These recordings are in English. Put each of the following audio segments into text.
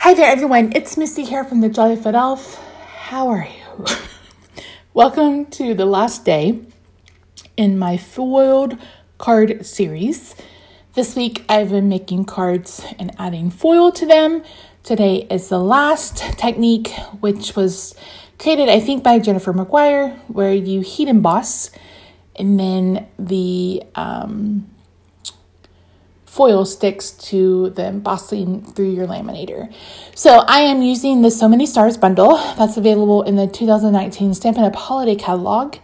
Hi there, everyone. It's Misty here from TheJollyFatElf. How are you? Welcome to the last day in my foiled card series. This week, I've been making cards and adding foil to them. Today is the last technique, which was created, I think, by Jennifer McGuire, where you heat emboss, and then the foil sticks to the embossing through your laminator. So I am using the So Many Stars bundle that's available in the 2019 Stampin' Up! Holiday Catalog.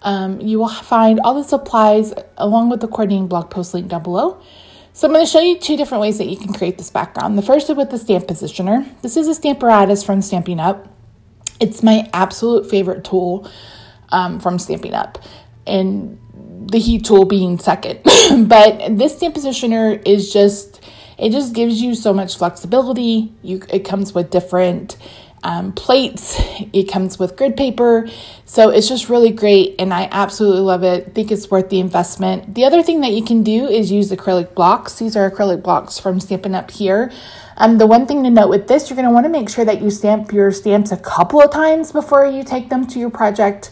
You will find all the supplies along with the coordinating blog post link down below. So I'm going to show you two different ways that you can create this background. The first is with the stamp positioner. This is a Stamparatus from Stampin' Up! It's my absolute favorite tool from Stampin' Up! And the heat tool being second. But this stamp positioner is just gives you so much flexibility. It comes with different plates. It comes with grid paper. So it's just really great, and I absolutely love it. I think it's worth the investment. The other thing that you can do is use acrylic blocks. These are acrylic blocks from Stampin' Up! Here. The one thing to note with this, you're going to want to make sure that you stamp your stamps a couple of times before you take them to your project.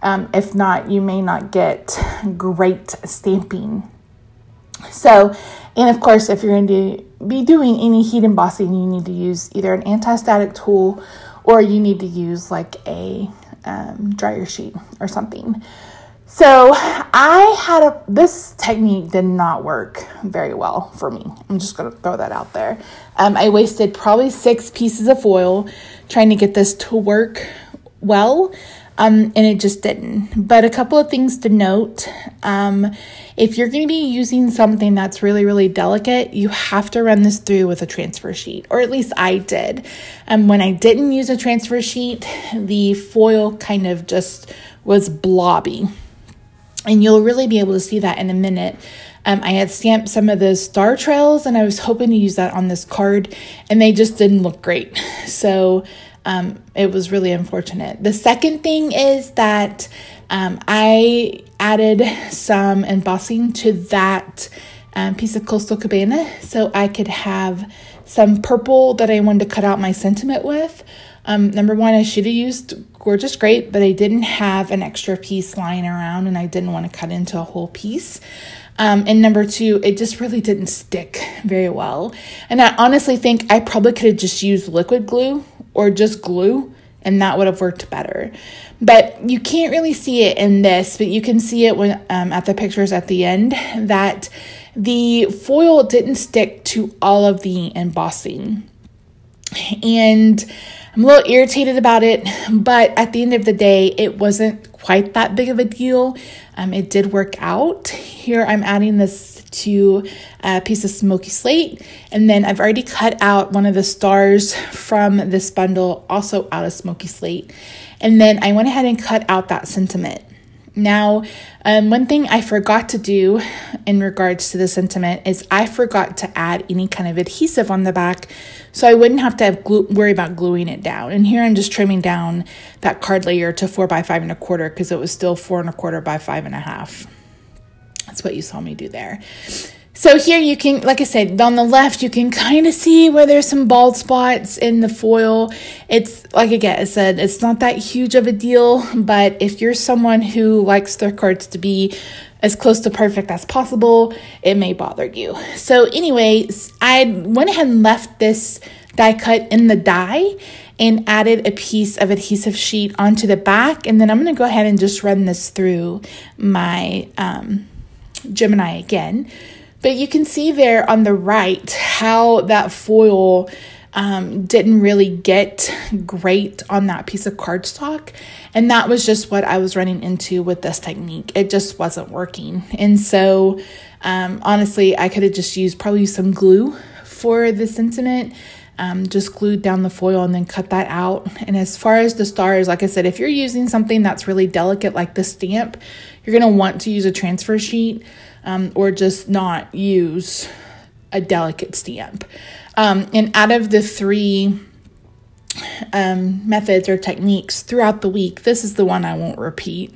If not, you may not get great stamping. So, and of course, if you're going to be doing any heat embossing, you need to use either an anti-static tool or you need to use like a dryer sheet or something. So this technique did not work very well for me. I'm just going to throw that out there. I wasted probably 6 pieces of foil trying to get this to work well. And it just didn't. But a couple of things to note. If you're going to be using something that's really, really delicate, you have to run this through with a transfer sheet, or at least I did. When I didn't use a transfer sheet, the foil kind of just was blobby. And you'll really be able to see that in a minute. I had stamped some of the star trails, and I was hoping to use that on this card, and they just didn't look great. So it was really unfortunate. The second thing is that I added some embossing to that piece of Coastal Cabana so I could have some purple that I wanted to cut out my sentiment with. Number one, I should have used Gorgeous Grape, but I didn't have an extra piece lying around and I didn't want to cut into a whole piece. And number two, it just really didn't stick very well. And I honestly think I probably could have just used liquid glue or just glue, and that would have worked better. But you can't really see it in this, but you can see it when at the pictures at the end that the foil didn't stick to all of the embossing. And I'm a little irritated about it, but at the end of the day, it wasn't quite that big of a deal. It did work out. Here I'm adding this to a piece of smoky slate, and then I've already cut out one of the stars from this bundle, also out of smoky slate. And then I went ahead and cut out that sentiment. Now, one thing I forgot to do in regards to the sentiment is I forgot to add any kind of adhesive on the back, so I wouldn't have to worry about gluing it down. And here I'm just trimming down that card layer to 4 by 5 1/4 because it was still 4 1/4 by 5 1/2. That's what you saw me do there. So here you can, like I said, on the left, you can kind of see where there's some bald spots in the foil. It's, like I said, it's not that huge of a deal, but if you're someone who likes their cards to be as close to perfect as possible, it may bother you. So anyways, I went ahead and left this die cut in the die and added a piece of adhesive sheet onto the back. And then I'm going to go ahead and just run this through my Gemini again. But you can see there on the right how that foil didn't really get great on that piece of cardstock. And that was just what I was running into with this technique. It just wasn't working. And so, honestly, I could have just used probably some glue for the sentiment. Just glued down the foil and then cut that out. And as far as the stars, like I said, if you're using something that's really delicate like the stamp, you're going to want to use a transfer sheet or just not use a delicate stamp. And out of the 3 methods or techniques throughout the week, this is the one I won't repeat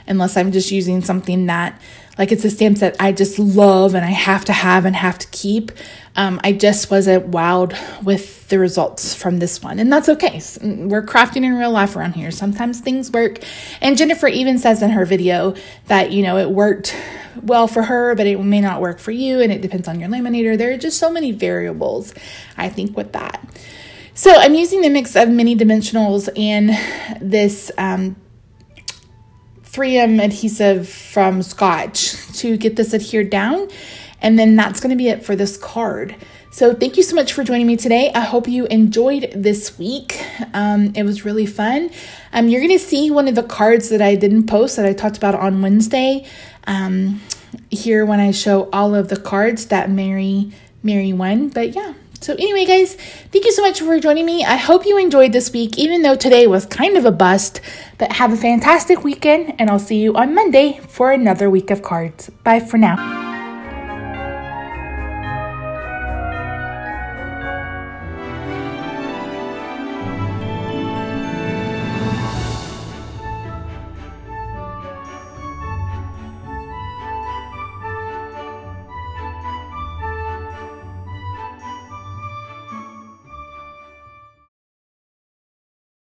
unless I'm just using something that, like it's a stamp that I just love and I have to have and have to keep. I just wasn't wowed with the results from this one. And that's okay. We're crafting in real life around here. Sometimes things work. And Jennifer even says in her video that, you know, it worked well for her, but it may not work for you. And it depends on your laminator. There are just so many variables, I think, with that. So I'm using the mix of mini dimensionals and this 3M adhesive from Scotch to get this adhered down. And then that's going to be it for this card. So thank you so much for joining me today. I hope you enjoyed this week. It was really fun. You're going to see one of the cards that I didn't post that I talked about on Wednesday here when I show all of the cards that Mary won. But yeah. So anyway, guys, thank you so much for joining me. I hope you enjoyed this week, even though today was kind of a bust. But have a fantastic weekend, and I'll see you on Monday for another week of cards. Bye for now.